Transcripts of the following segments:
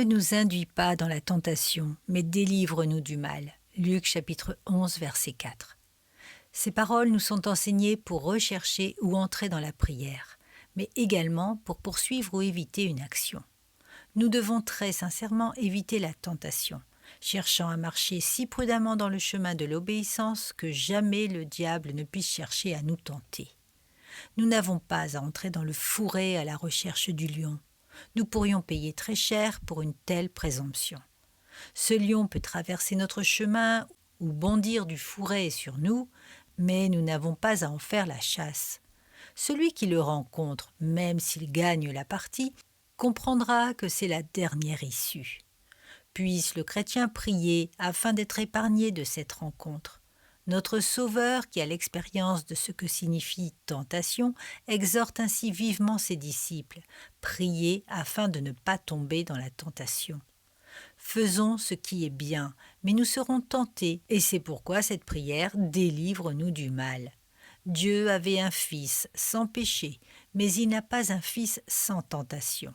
Ne nous induis pas dans la tentation, mais délivre-nous du mal. Luc chapitre 11, verset 4. Ces paroles nous sont enseignées pour rechercher ou entrer dans la prière, mais également pour poursuivre ou éviter une action. Nous devons très sincèrement éviter la tentation, cherchant à marcher si prudemment dans le chemin de l'obéissance que jamais le diable ne puisse chercher à nous tenter. Nous n'avons pas à entrer dans le fourré à la recherche du lion. Nous pourrions payer très cher pour une telle présomption. Ce lion peut traverser notre chemin ou bondir du fourré sur nous, mais nous n'avons pas à en faire la chasse. Celui qui le rencontre, même s'il gagne la partie, comprendra que c'est la dernière issue. Puisse le chrétien prier afin d'être épargné de cette rencontre. Notre Sauveur, qui a l'expérience de ce que signifie tentation, exhorte ainsi vivement ses disciples, priez afin de ne pas tomber dans la tentation. Faisons ce qui est bien, mais nous serons tentés, et c'est pourquoi cette prière délivre-nous du mal. Dieu avait un fils sans péché, mais il n'a pas un fils sans tentation.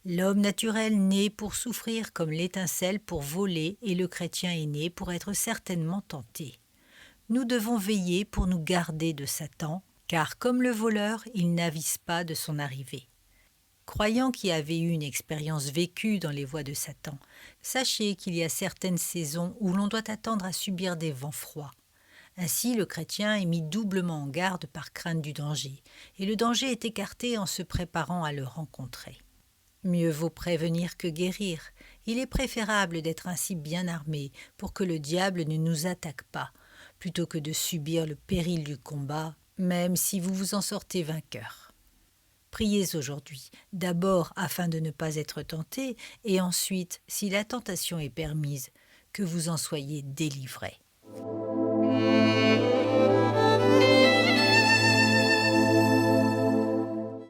L'homme naturel naît pour souffrir comme l'étincelle pour voler, et le chrétien est né pour être certainement tenté. Nous devons veiller pour nous garder de Satan, car comme le voleur, il n'avise pas de son arrivée. Croyant qui avez eu une expérience vécue dans les voies de Satan, sachez qu'il y a certaines saisons où l'on doit attendre à subir des vents froids. Ainsi, le chrétien est mis doublement en garde par crainte du danger, et le danger est écarté en se préparant à le rencontrer. Mieux vaut prévenir que guérir. Il est préférable d'être ainsi bien armé pour que le diable ne nous attaque pas, plutôt que de subir le péril du combat, même si vous vous en sortez vainqueur. Priez aujourd'hui, d'abord afin de ne pas être tenté, et ensuite, si la tentation est permise, que vous en soyez délivrés.